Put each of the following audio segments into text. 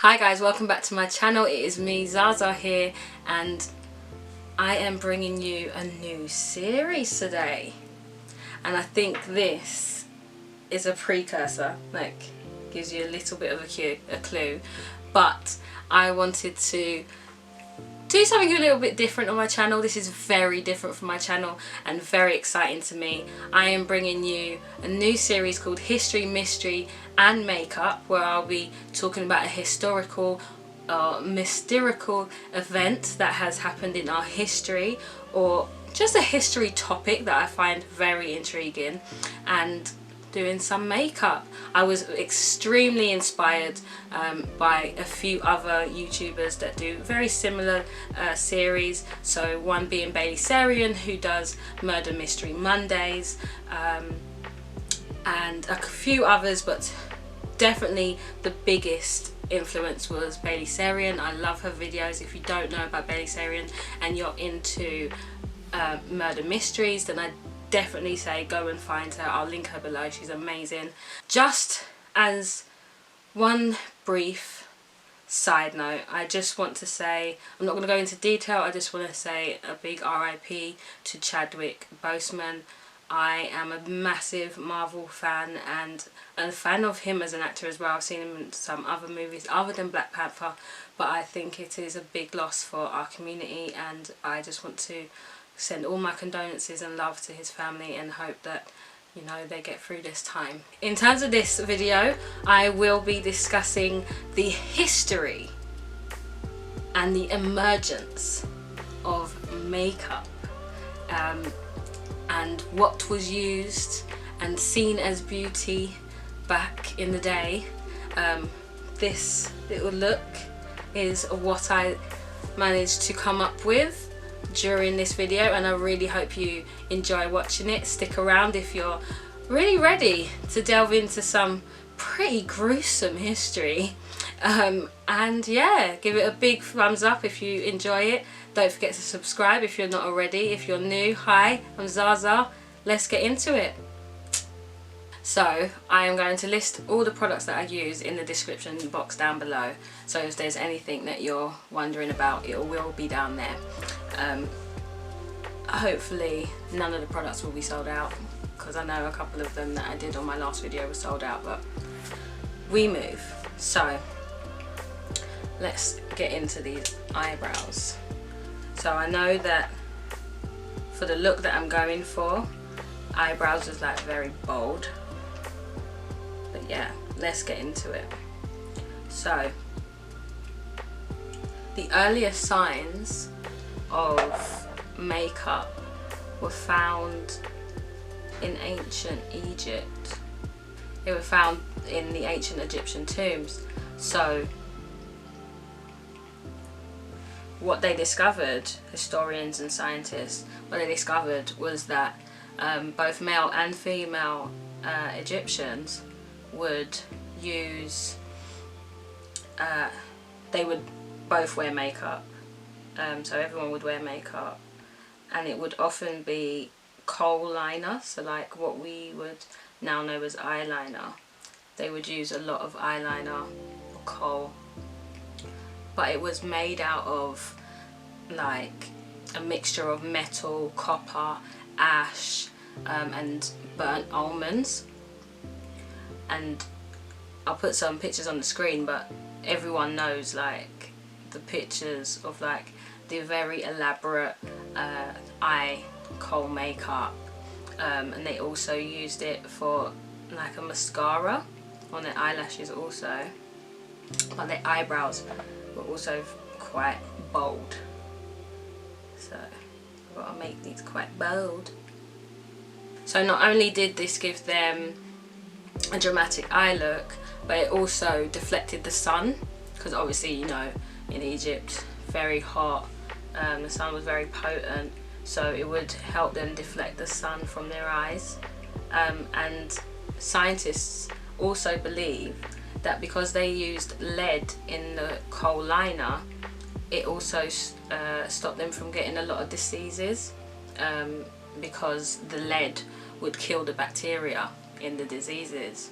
Hi guys, welcome back to my channel. It is me, Zaza here, and I am bringing you a new series today. And I think this is a precursor, like gives you a little bit of a clue. But I wanted to do something a little bit different on my channel. This is very different from my channel and very exciting to me. I am bringing you a new series called History, Mystery and Makeup, where I'll be talking about a historical mystical event that has happened in our history, or just a history topic that I find very intriguing, and doing some makeup. I was extremely inspired by a few other YouTubers that do very similar series. So one being Bailey Sarian, who does Murder Mystery Mondays, and a few others, but definitely the biggest influence was Bailey Sarian. I love her videos. If you don't know about Bailey Sarian and you're into murder mysteries, then I definitely say go and find her. I'll link her below. She's amazing. Just as one brief side note, I just want to say, I'm not going to go into detail, I just want to say a big RIP to Chadwick Boseman. I am a massive Marvel fan and a fan of him as an actor as well. I've seen him in some other movies other than Black Panther, but I think it is a big loss for our community, and I just want to send all my condolences and love to his family and hope that, you know, they get through this time. In terms of this video, I will be discussing the history and the emergence of makeup, and what was used and seen as beauty back in the day. This little look is what I managed to come up with during this video, and I really hope you enjoy watching it. Stick around if you're really ready to delve into some pretty gruesome history, and yeah, give it a big thumbs up if you enjoy it. Don't forget to subscribe if you're not already. If you're new, hi, I'm Zaza. Let's get into it. So I am going to list all the products that I use in the description box down below, so if there's anything that you're wondering about, it will be down there. Hopefully none of the products will be sold out, because I know a couple of them that I did on my last video were sold out, but we move. So let's get into these eyebrows. So I know that for the look that I'm going for, eyebrows is like very bold. But yeah, let's get into it. So the earliest signs of makeup were found in ancient Egypt. They were found in the ancient Egyptian tombs. So what they discovered, historians and scientists, what they discovered was that both male and female Egyptians would use, they would both wear makeup. So everyone would wear makeup, and it would often be kohl liner, so like what we would now know as eyeliner. They would use a lot of eyeliner or kohl, but it was made out of like a mixture of metal, copper, ash, and burnt almonds. And I'll put some pictures on the screen, but everyone knows like the pictures of like the very elaborate eye kohl makeup, and they also used it for like a mascara on their eyelashes also, but their eyebrows were also quite bold, so I've got to make these quite bold. So not only did this give them a dramatic eye look, but it also deflected the sun, because obviously, you know, in Egypt, very hot, the sun was very potent, so it would help them deflect the sun from their eyes. And scientists also believe that because they used lead in the kohl liner, it also stopped them from getting a lot of diseases, because the lead would kill the bacteria in the diseases.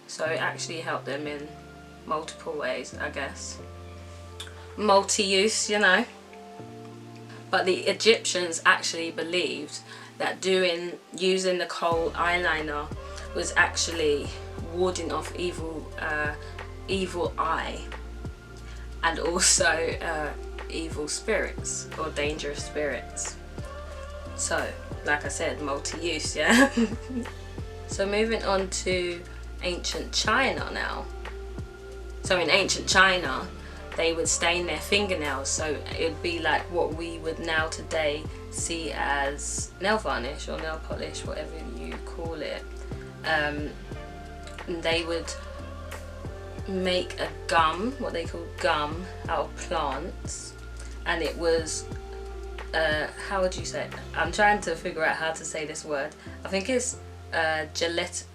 So it actually helped them in multiple ways, I guess. Multi-use, you know. But the Egyptians actually believed that using the kohl eyeliner was actually warding off evil eye, and also evil spirits or dangerous spirits. So, like I said, multi-use, yeah. So moving on to ancient China now. So in ancient China, they would stain their fingernails, so it'd be like what we would now today see as nail varnish or nail polish, whatever you call it. And they would make a gum, what they call gum, out of plants, and it was how would you say it? I'm trying to figure out how to say this word. I think it's gelatinous.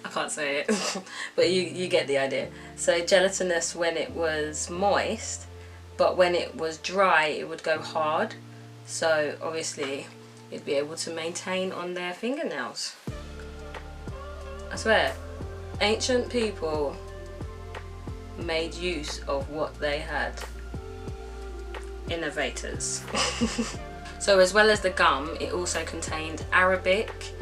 I can't say it, but you get the idea. So gelatinous when it was moist, but when it was dry it would go hard. So obviously you'd be able to maintain on their fingernails. I swear, ancient people made use of what they had. Innovators. So as well as the gum, it also contained Arabic,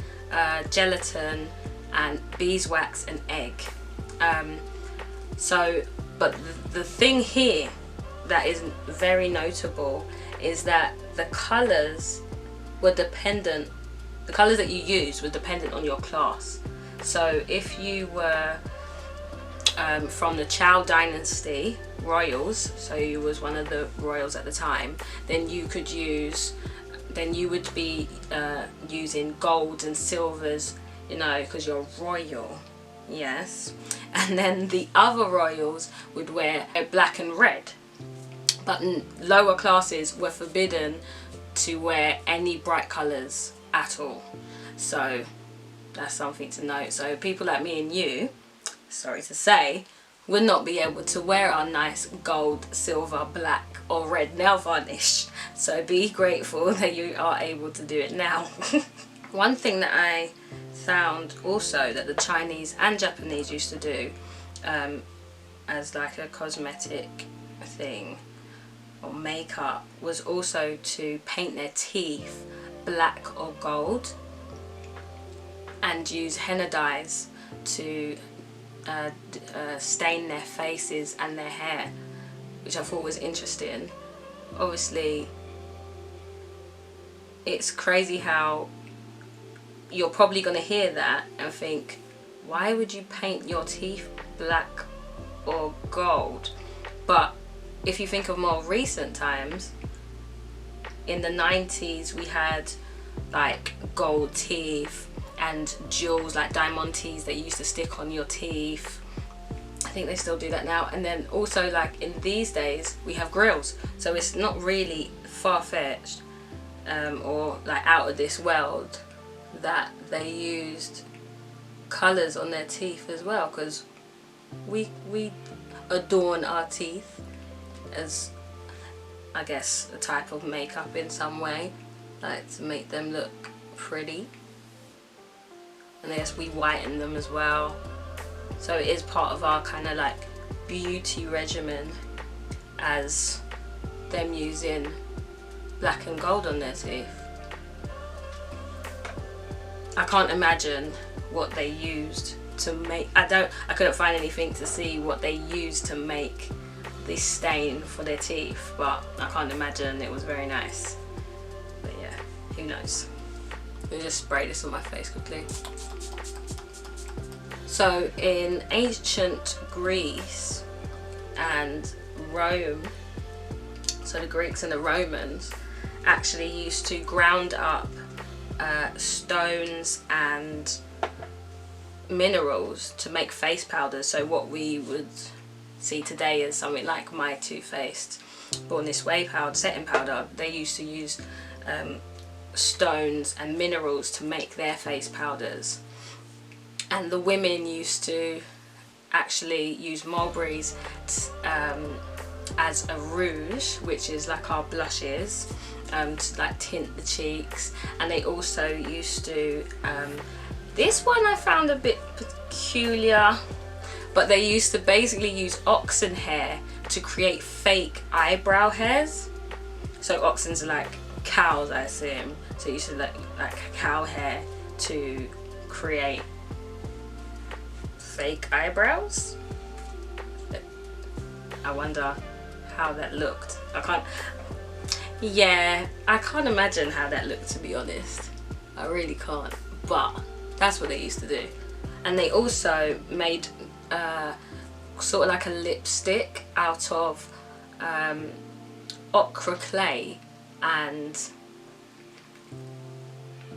gelatin, and beeswax and egg. But the thing here that is very notable is that the colours were dependent, the colours that you used were dependent on your class. So if you were from the Chow dynasty royals, so you was one of the royals at the time, then you would be using golds and silvers, you know, because you're royal, yes. And then the other royals would wear black and red, but lower classes were forbidden to wear any bright colours at all. So that's something to note. So people like me and you, sorry to say, would not be able to wear our nice gold, silver, black or red nail varnish. So be grateful that you are able to do it now. One thing that I found also that the Chinese and Japanese used to do as like a cosmetic thing or makeup was also to paint their teeth black or gold and use henna dyes to stain their faces and their hair, which I thought was interesting. Obviously it's crazy how you're probably going to hear that and think, why would you paint your teeth black or gold? But if you think of more recent times, in the 90s we had like gold teeth and jewels like diamantes that you used to stick on your teeth. I think they still do that now. And then also like in these days we have grills, so it's not really far-fetched or like out of this world that they used colours on their teeth as well, because we adorn our teeth as, I guess, a type of makeup in some way, like to make them look pretty. And I guess we whiten them as well. So it is part of our kind of like beauty regimen, as them using black and gold on their teeth. I can't imagine what they used to make, I couldn't find anything to see what they used to make this stain for their teeth, but I can't imagine it was very nice. But yeah, who knows. Let me just spray this on my face quickly. So in ancient Greece and Rome, so the Greeks and the Romans actually used to ground up stones and minerals to make face powders. So what we would see today is something like my Too Faced Born This Way powder, setting powder. They used to use stones and minerals to make their face powders. And the women used to actually use mulberries as a rouge, which is like our blushes, to like tint the cheeks. And they also used to This one I found a bit peculiar, but they used to basically use oxen hair to create fake eyebrow hairs. So oxens are like cows, I assume. So you used to like cow hair to create fake eyebrows. I wonder how that looked. I can't imagine how that looked, to be honest. I really can't, but that's what they used to do. And they also made sort of like a lipstick out of ochre clay and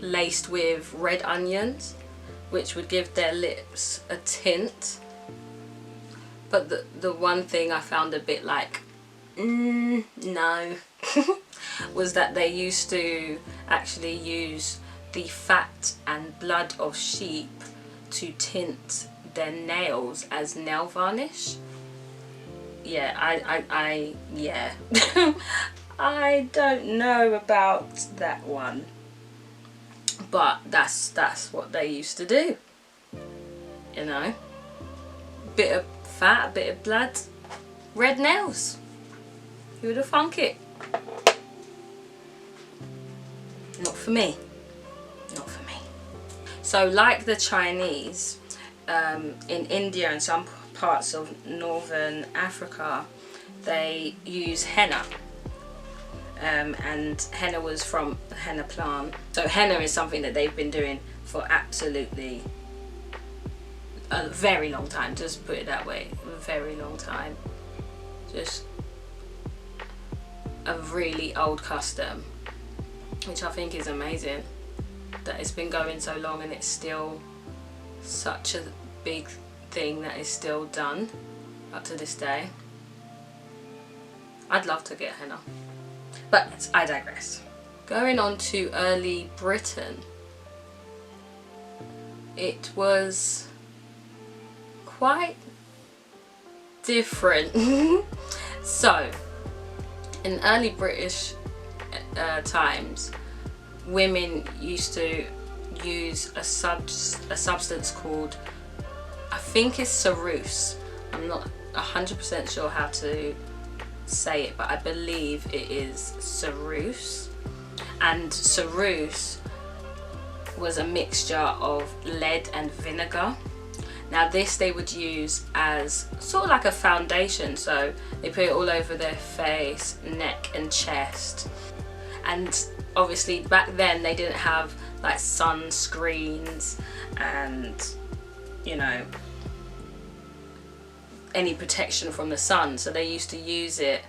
laced with red onions, which would give their lips a tint. But the one thing I found a bit like, no, was that they used to actually use the fat and blood of sheep to tint their nails as nail varnish. Yeah, yeah. I don't know about that one, but that's what they used to do, you know. Bit of fat, a bit of blood, red nails. Who would have thunk it? Not for me. Not for me. So like the Chinese, in India and some parts of northern Africa, they use henna. And henna was from the henna plant. So henna is something that they've been doing for absolutely a very long time, just put it that way, a very long time. Just a really old custom, which I think is amazing that it's been going so long and it's still such a big thing that is still done up to this day. I'd love to get henna, but I digress. Going on to early Britain, it was quite different. So in early British times, women used to use a substance called, I think it's ceruse. I'm not 100% sure how to say it, but I believe it is ceruse. And ceruse was a mixture of lead and vinegar. Now this they would use as sort of like a foundation, so they put it all over their face, neck and chest. And obviously back then they didn't have like sunscreens and, you know, any protection from the sun, so they used to use it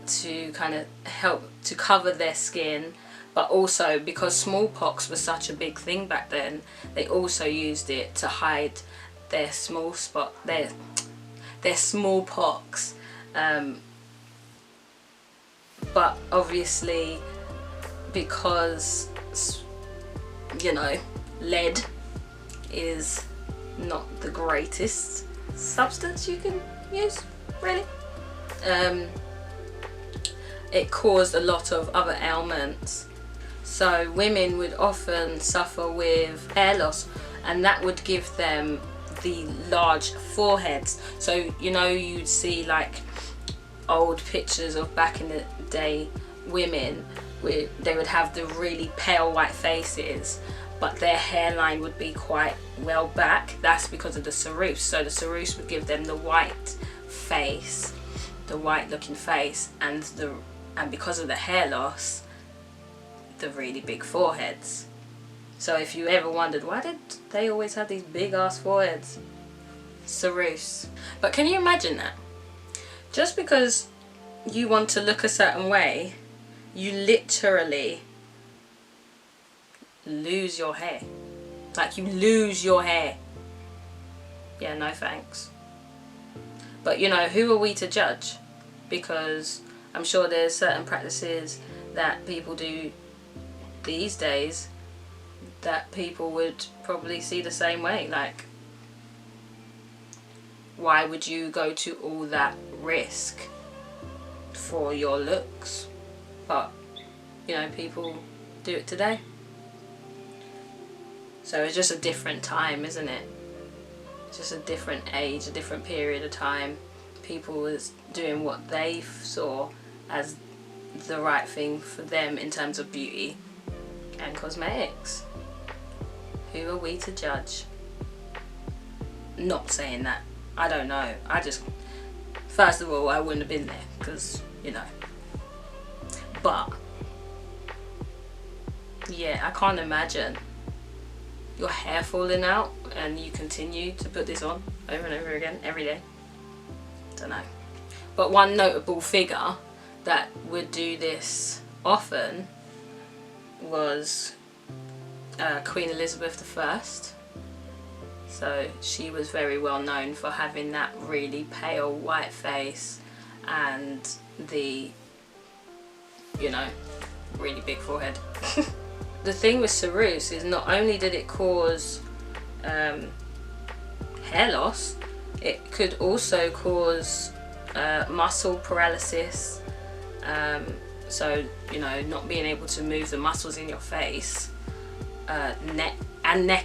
to kind of help to cover their skin. But also because smallpox was such a big thing back then, they also used it to hide their their smallpox. But obviously, because, you know, lead is not the greatest substance you can use, really. It caused a lot of other ailments. So women would often suffer with hair loss, and that would give them the large foreheads. So, you know, you'd see like old pictures of back in the day women, they would have the really pale white faces, but their hairline would be quite well back. That's because of the ceruse. So the ceruse would give them the white face, the white looking face, and because of the hair loss, the really big foreheads. So if you ever wondered, why did they always have these big ass foreheads? Ceruse. But can you imagine that? Just because you want to look a certain way, you literally lose your hair. Like, you lose your hair. Yeah, no thanks. But you know, who are we to judge? Because I'm sure there's certain practices that people do these days that people would probably see the same way. Like, why would you go to all that risk for your looks? But you know, people do it today. So it's just a different time, isn't it? It's just a different age, a different period of time. People was doing what they saw as the right thing for them in terms of beauty and cosmetics. Who are we to judge? Not saying that. I don't know. I just, first of all, I wouldn't have been there because, you know. But, yeah, I can't imagine your hair falling out and you continue to put this on over and over again every day. Don't know. But one notable figure that would do this often was Queen Elizabeth I. So she was very well known for having that really pale white face and the, you know, really big forehead. The thing with ceruse is not only did it cause hair loss, it could also cause muscle paralysis, so, you know, not being able to move the muscles in your face, neck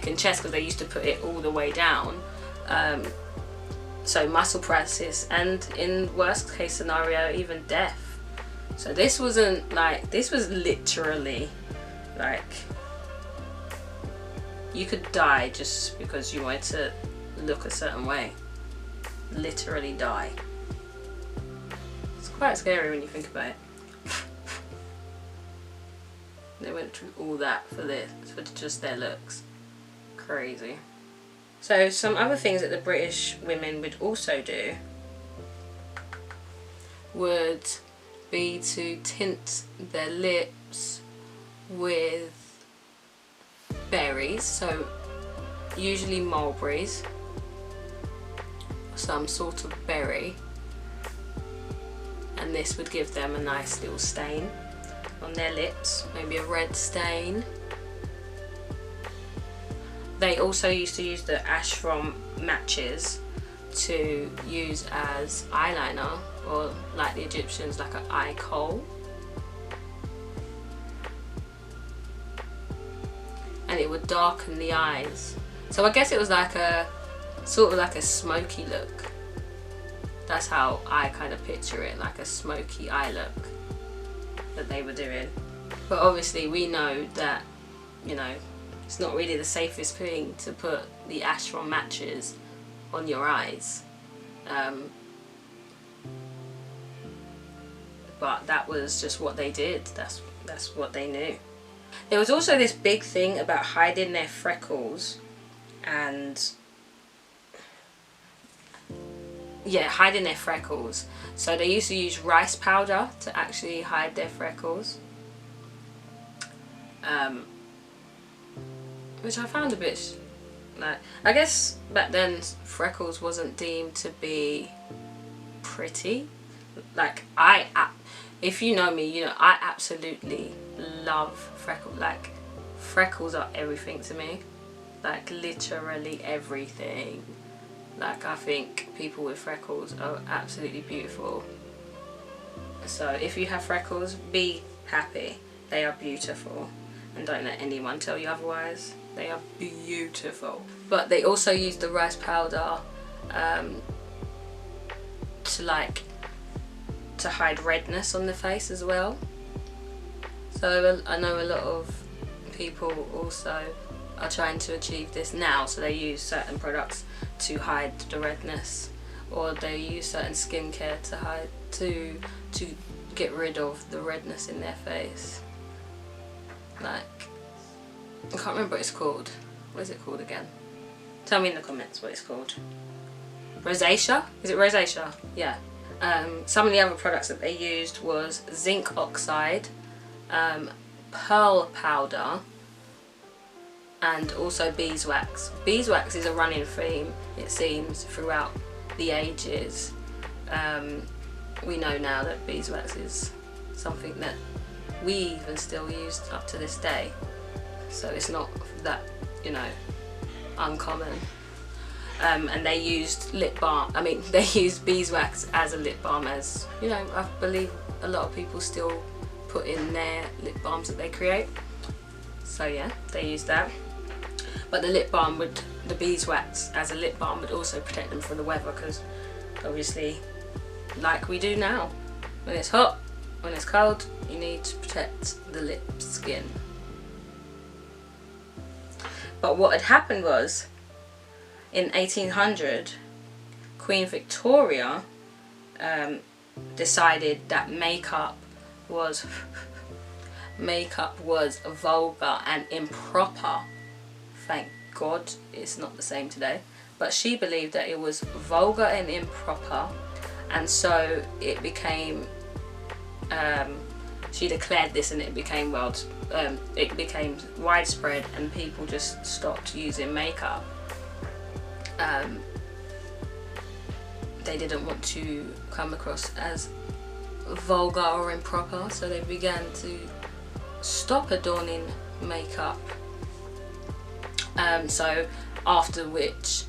and chest, because they used to put it all the way down, so muscle paralysis, and in worst case scenario even death. So this wasn't like, this was literally like, you could die just because you wanted to look a certain way. Literally die. It's quite scary when you think about it. They went through all that for this, for just their looks. Crazy. So some other things that the British women would also do would be to tint their lips with berries, so usually mulberries, some sort of berry, and this would give them a nice little stain on their lips, maybe a red stain. They also used to use the ash from matches to use as eyeliner, or like the Egyptians, like an eye kohl. And it would darken the eyes. So I guess it was like a sort of like a smoky look. That's how I kind of picture it, like a smoky eye look that they were doing. But obviously we know that, you know, it's not really the safest thing to put the ash from matches on your eyes. But that was just what they did. That's what they knew. There was also this big thing about hiding their freckles and, yeah, hiding their freckles. So they used to use rice powder to actually hide their freckles, which I found a bit, like, I guess back then freckles wasn't deemed to be pretty. Like, if you know me, you know I absolutely love freckles. Like, freckles are everything to me. Like, literally everything. Like, I think people with freckles are absolutely beautiful. So if you have freckles, be happy. They are beautiful. And don't let anyone tell you otherwise. They are beautiful. But they also use the rice powder to hide redness on the face as well. So I know a lot of people also are trying to achieve this now, so they use certain products to hide the redness, or they use certain skincare to hide to get rid of the redness in their face. Like, I can't remember what it's called. What is it called again? Tell me in the comments what it's called. Rosacea? Is it rosacea? Yeah. Some of the other products that they used was zinc oxide, pearl powder, and also beeswax. Beeswax is a running theme, it seems, throughout the ages. We know now that beeswax is something that we even still use up to this day. So it's not that, you know, uncommon. And they used lip balm, they used beeswax as a lip balm, as, you know, I believe a lot of people still put in their lip balms that they create. So yeah, they used that. But the lip balm would, the beeswax as a lip balm would also protect them from the weather, because obviously, like we do now, when it's hot, when it's cold, you need to protect the lip skin. But what had happened was, in 1800, Queen Victoria decided that makeup was vulgar and improper. Thank God it's not the same today. But she believed that it was vulgar and improper, and so it became, she declared this, and it became widespread, and people just stopped using makeup. They didn't want to come across as vulgar or improper, so they began to stop adorning makeup. So after which,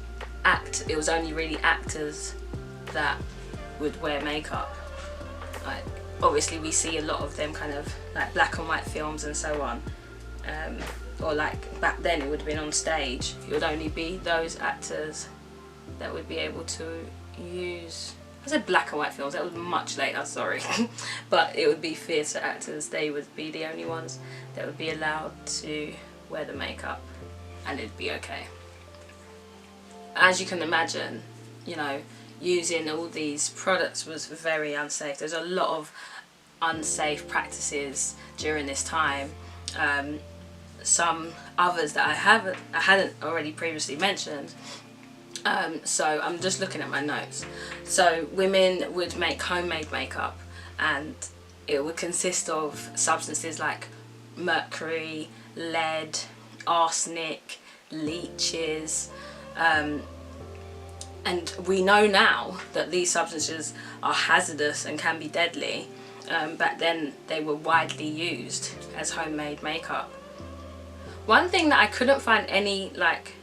it was only really actors that would wear makeup. Like, obviously we see a lot of them kind of like black and white films and so on, or like back then it would have been on stage. It would only be those actors that would be able to use, I said black and white films, that was much later, sorry. But it would be theatre actors, they would be the only ones that would be allowed to wear the makeup, and it'd be okay. As you can imagine, you know, using all these products was very unsafe. There's a lot of unsafe practices during this time. Some others that I hadn't already previously mentioned. So I'm just looking at my notes. So women would make homemade makeup, and it would consist of substances like mercury, lead, arsenic, leeches, and we know now that these substances are hazardous and can be deadly. Back then they were widely used as homemade makeup. One thing that I couldn't find any like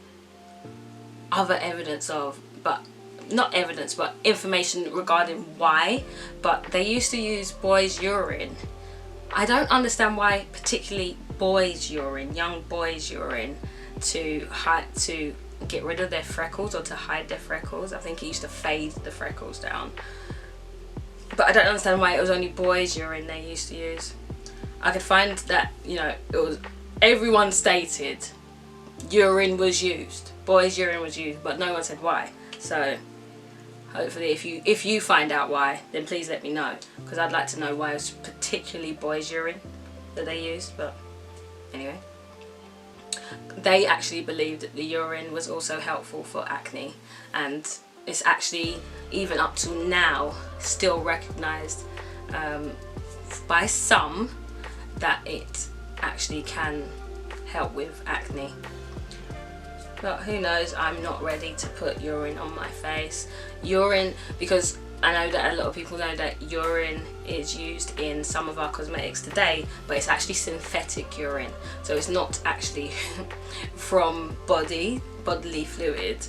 other evidence of, but not evidence, but information regarding why, but they used to use boys' urine. I don't understand why particularly boys' urine, young boys' urine, to get rid of their freckles or to hide their freckles. I think it used to fade the freckles down. But I don't understand why it was only boys' urine they used to use. I could find that, you know, it was, everyone stated urine was used, boys' urine was used, but no one said why. So hopefully if you find out why, then please let me know, because I'd like to know why it was particularly boys' urine that they used. But anyway, they actually believed that the urine was also helpful for acne, and it's actually, even up to now, still recognised by some that it actually can help with acne. But who knows, I'm not ready to put urine on my face. Urine, because I know that a lot of people know that urine is used in some of our cosmetics today, but it's actually synthetic urine. So it's not actually from bodily fluid,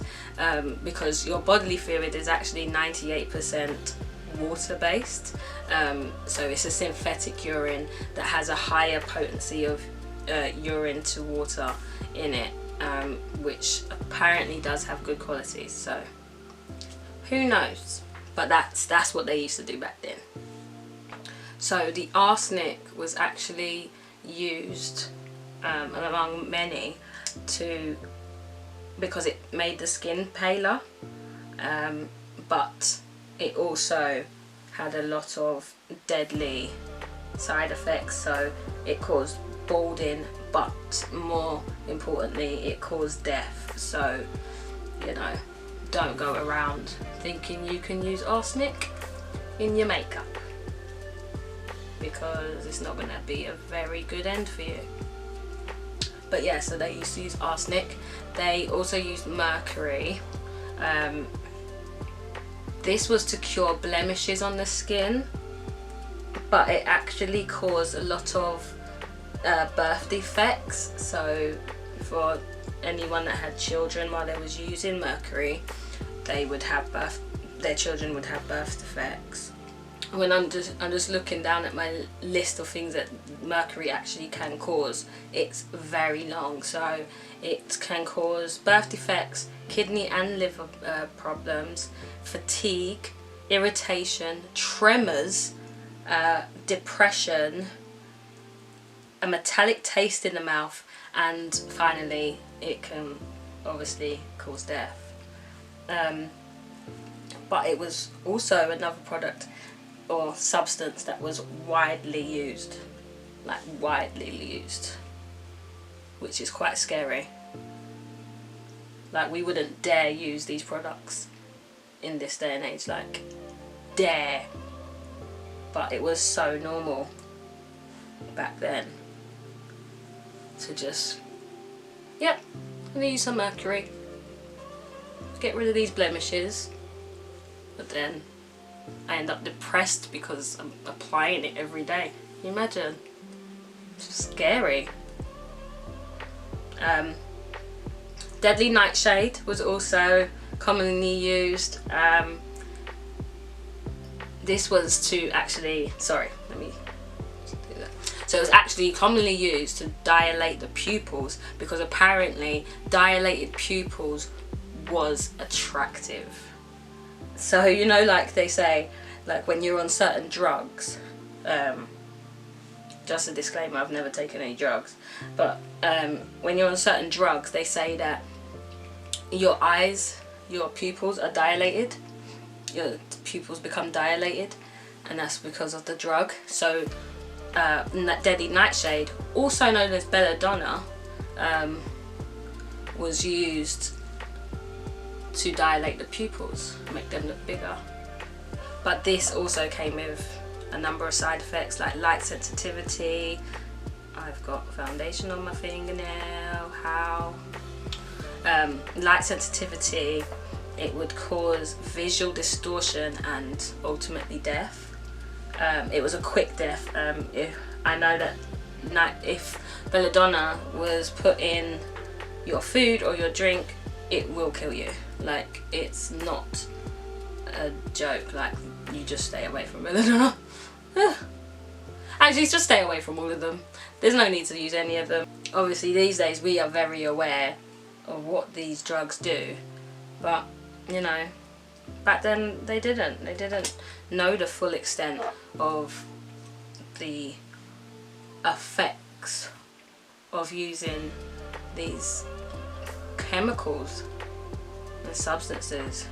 because your bodily fluid is actually 98% water based. So it's a synthetic urine that has a higher potency of urine to water in it, which apparently does have good qualities. So who knows? But that's what they used to do back then. So the arsenic was actually used among many because it made the skin paler, but it also had a lot of deadly side effects. So it caused balding, but more importantly it caused death. So, you know, don't go around thinking you can use arsenic in your makeup, because it's not going to be a very good end for you. But yeah, so they used to use arsenic. They also used mercury. This was to cure blemishes on the skin, but it actually caused a lot of birth defects. So for anyone that had children while they was using mercury, they would have their children would have birth defects. when I'm just looking down at my list of things that mercury actually can cause, it's very long. So it can cause birth defects, kidney and liver problems, fatigue, irritation, tremors, depression, a metallic taste in the mouth, and finally it can obviously cause death. But it was also another product or substance that was widely used, like widely used, which is quite scary. Like, we wouldn't dare use these products in this day and age, like dare, but it was so normal back then to just, yep, I'm gonna use some mercury, get rid of these blemishes. But then I end up depressed because I'm applying it every day. Can you imagine? It's scary. Deadly nightshade was also commonly used. This was to actually, sorry, let me do that. So it was actually commonly used to dilate the pupils, because apparently dilated pupils was attractive. So, you know, like they say, like when you're on certain drugs, just a disclaimer, I've never taken any drugs, but when you're on certain drugs, they say that your eyes, your pupils are dilated, your pupils become dilated, and that's because of the drug. So deadly nightshade, also known as belladonna, was used to dilate the pupils, make them look bigger. But this also came with a number of side effects, like light sensitivity. I've got foundation on my fingernail. How? Light sensitivity. It would cause visual distortion and ultimately death. It was a quick death. I know that if belladonna was put in your food or your drink, it will kill you. Like, it's not a joke. Like, you just stay away from belladonna. Actually, just stay away from all of them. There's no need to use any of them. Obviously, these days we are very aware of what these drugs do, but you know, back then they didn't know the full extent of the effects of using these chemicals and substances.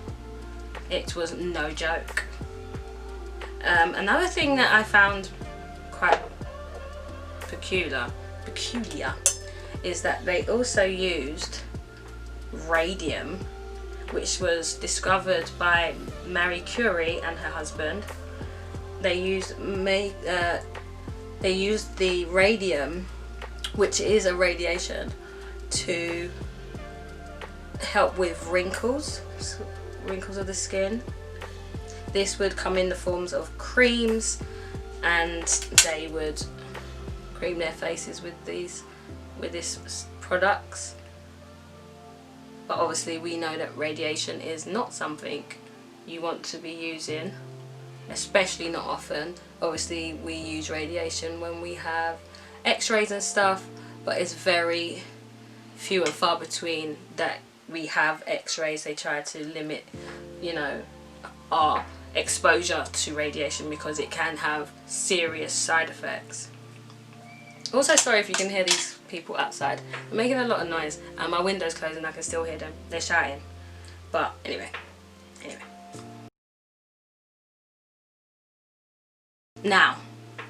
It was no joke. Another thing that I found quite peculiar is that they also used radium, which was discovered by Marie Curie and her husband. They used the radium, which is a radiation, to help with wrinkles of the skin. This would come in the forms of creams, and they would cream their faces with these products. But obviously we know that radiation is not something you want to be using, especially not often. Obviously we use radiation when we have x-rays and stuff, but it's very few and far between that we have x-rays. They try to limit, you know, our exposure to radiation because it can have serious side effects. Also, sorry if you can hear these people outside. They're making a lot of noise and my window's closed and I can still hear them. They're shouting. But anyway. Now,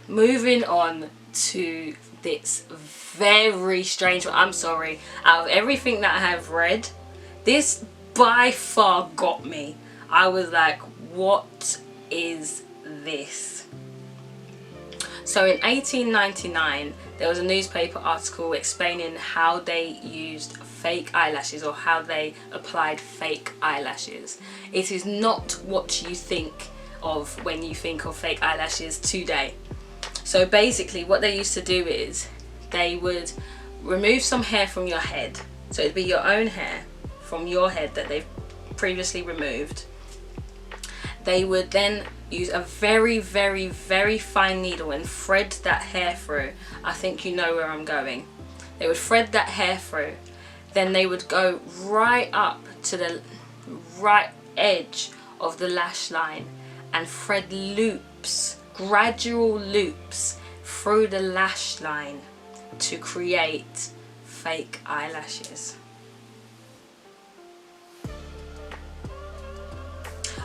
moving on to this very strange one. I'm sorry. Out of everything that I have read, this by far got me. I was like, what is this? So in 1899, there was a newspaper article explaining how they used fake eyelashes, or how they applied fake eyelashes. It is not what you think of when you think of fake eyelashes today. So basically what they used to do is they would remove some hair from your head. So it'd be your own hair from your head that they've previously removed. They would then use a very, very, very fine needle and thread that hair through. I think you know where I'm going. They would thread that hair through. Then they would go right up to the right edge of the lash line and thread loops, gradual loops through the lash line to create fake eyelashes.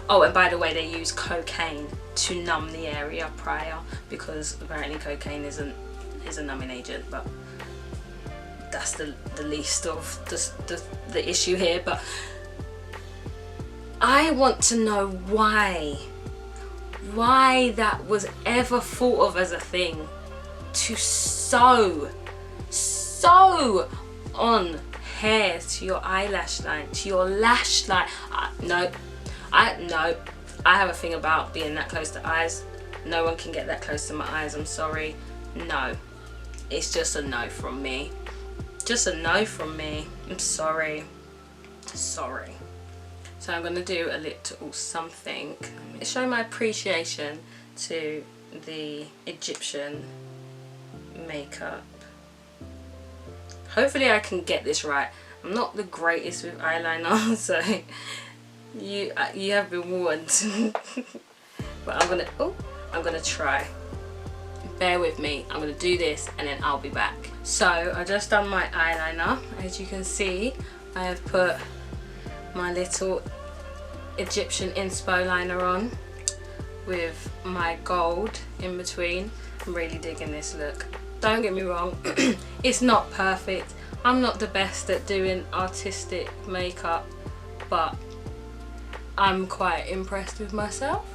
Oh, and by the way, they use cocaine to numb the area prior, because apparently cocaine is a numbing agent, but that's the least of the issue here. But I want to know why that was ever thought of as a thing, to sew on hair to your eyelash line, to your lash line. No, I have a thing about being that close to eyes. No one can get that close to my eyes, I'm sorry. No, it's just a no from me. Just a no from me. I'm sorry. Sorry. So I'm going to do a little something to show my appreciation to the Egyptian makeup. Hopefully I can get this right. I'm not the greatest with eyeliner, so you have been warned. But I'm gonna try. Bear with me. I'm gonna do this and then I'll be back. So I've just done my eyeliner. As you can see, I have put my little Egyptian inspo liner on with my gold in between. I'm really digging this look. Don't get me wrong, it's not perfect. I'm not the best at doing artistic makeup, but I'm quite impressed with myself.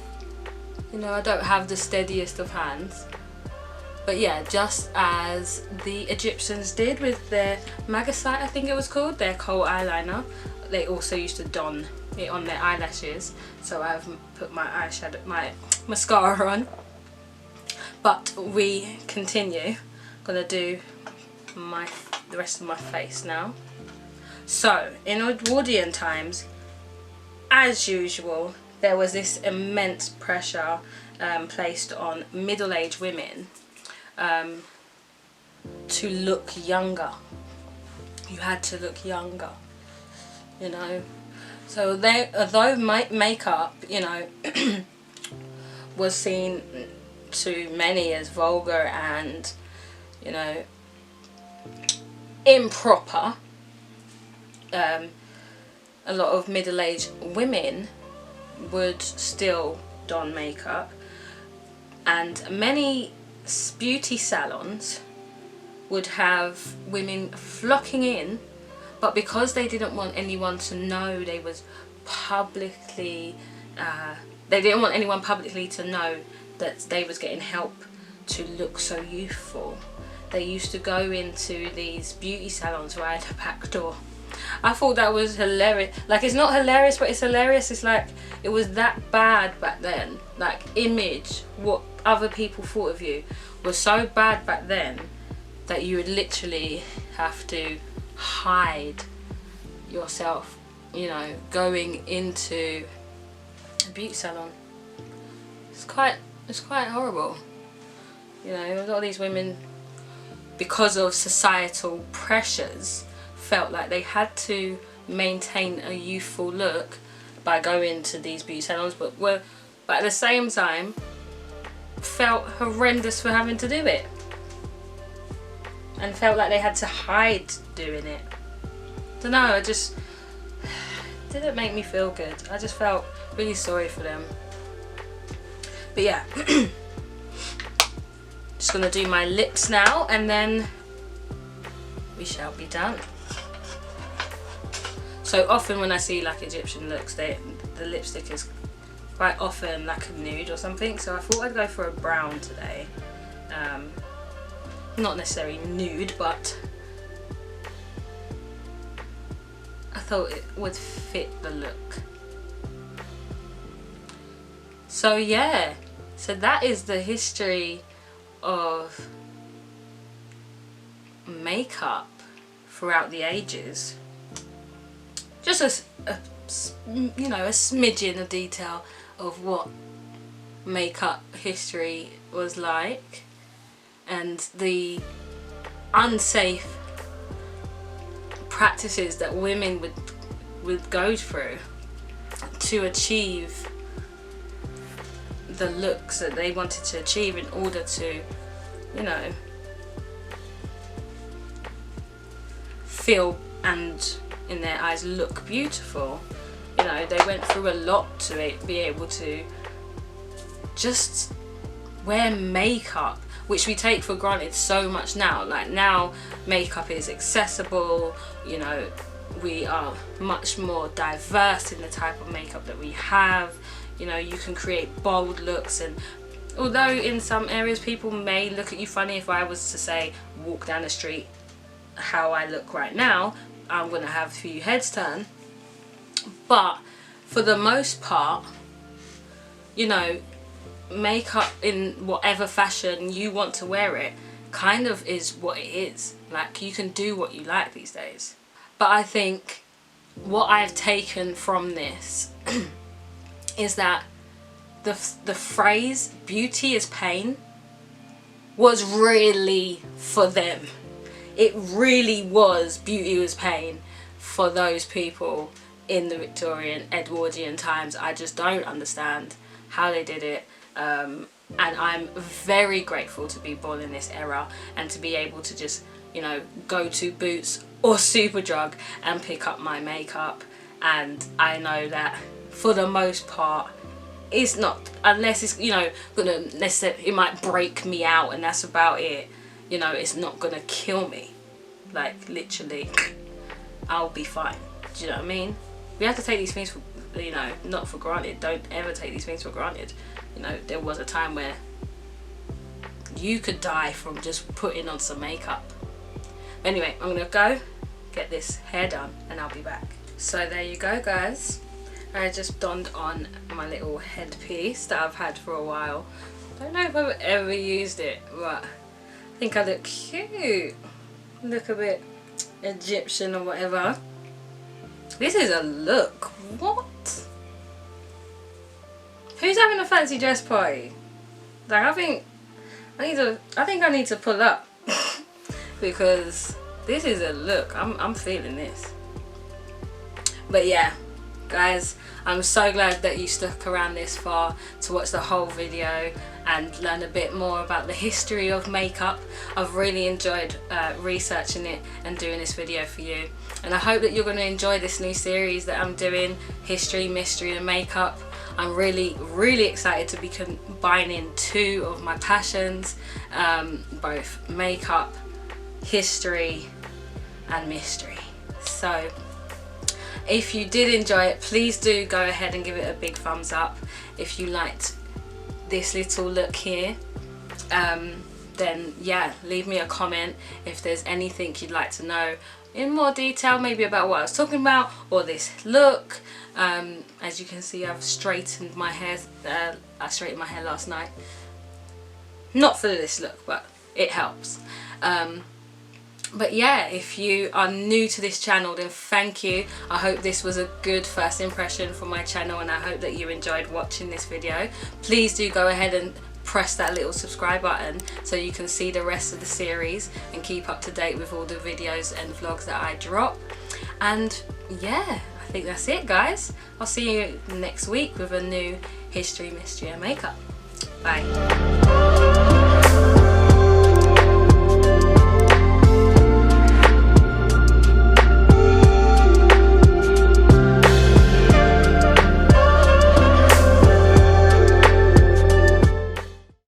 You know, I don't have the steadiest of hands. But yeah, just as the Egyptians did with their magnesite, I think it was called, their kohl eyeliner, they also used to don it on their eyelashes. So I've put my eyeshadow, my mascara on. But we continue. I'm gonna do the rest of my face now. So in Edwardian times, as usual, there was this immense pressure placed on middle-aged women to look younger. You had to look younger, you know. So although makeup, you know, was seen to many as vulgar and, you know, improper, a lot of middle-aged women would still don makeup, and many beauty salons would have women flocking in, but because they didn't want anyone to know they was publicly, they didn't want anyone publicly to know that they was getting help to look so youthful, they used to go into these beauty salons via the back door. I thought that was hilarious. Like, it's not hilarious, but it's hilarious. It's like, it was that bad back then. Like, image, what other people thought of you was so bad back then that you would literally have to hide yourself, you know, going into a beauty salon. It's quite horrible. You know, a lot of these women, because of societal pressures, felt like they had to maintain a youthful look by going to these beauty salons, but at the same time felt horrendous for having to do it, and felt like they had to hide doing it. I don't know, it just didn't make me feel good. I just felt really sorry for them. But yeah, just gonna do my lips now and then we shall be done. So often when I see like Egyptian looks, the lipstick is quite often like a nude or something, so I thought I'd go for a brown today. Not necessarily nude, but I thought it would fit the look. So yeah, so that is the history of makeup throughout the ages. Just you know, a smidgen of detail of what makeup history was like and the unsafe practices that women would go through to achieve the looks that they wanted to achieve in order to, you know, feel and in their eyes look beautiful. You know, they went through a lot to be able to just wear makeup, which we take for granted so much now. Like now makeup is accessible, you know, we are much more diverse in the type of makeup that we have. You know, you can create bold looks, and although in some areas people may look at you funny, if I was to say walk down the street how I look right now, I'm gonna have a few heads turn. But for the most part, you know, makeup in whatever fashion you want to wear it kind of is what it is. Like, you can do what you like these days. But I think what I've taken from this is that the phrase beauty is pain was really for them. It really was beauty was pain for those people in the Victorian, Edwardian times. I just don't understand how they did it. And I'm very grateful to be born in this era and to be able to just, you know, go to Boots or Superdrug and pick up my makeup. And I know that for the most part, it's not, unless it's, you know, gonna necessarily, it might break me out and that's about it. You know, it's not gonna kill me. Like, literally, I'll be fine. Do you know what I mean? We have to take these things for, you know, not for granted. Don't ever take these things for granted. You know, there was a time where you could die from just putting on some makeup. Anyway, I'm gonna go get this hair done and I'll be back. So there you go, guys. I just donned on my little headpiece that I've had for a while. I don't know if I've ever used it, but I think I look cute. Look a bit Egyptian or whatever. This is a look. What? Who's having a fancy dress party? Like, I think I need to pull up because this is a look. I'm feeling this. But yeah, guys, I'm so glad that you stuck around this far to watch the whole video and learn a bit more about the history of makeup. I've really enjoyed researching it and doing this video for you, and I hope that you're going to enjoy this new series that I'm doing, History, Mystery and Makeup. I'm really excited to be combining two of my passions, both makeup, history and mystery. So if you did enjoy it, please do go ahead and give it a big thumbs up. If you liked this little look here, then yeah, leave me a comment if there's anything you'd like to know in more detail, maybe about what I was talking about or this look. As you can see, I've straightened my hair. I straightened my hair last night. Not for this look, but it helps. But yeah, if you are new to this channel, then thank you. I hope this was a good first impression for my channel, and I hope that you enjoyed watching this video. Please do go ahead and press that little subscribe button so you can see the rest of the series and keep up to date with all the videos and vlogs that I drop. And yeah, I think that's it, guys. I'll see you next week with a new History, Mystery and Makeup. Bye.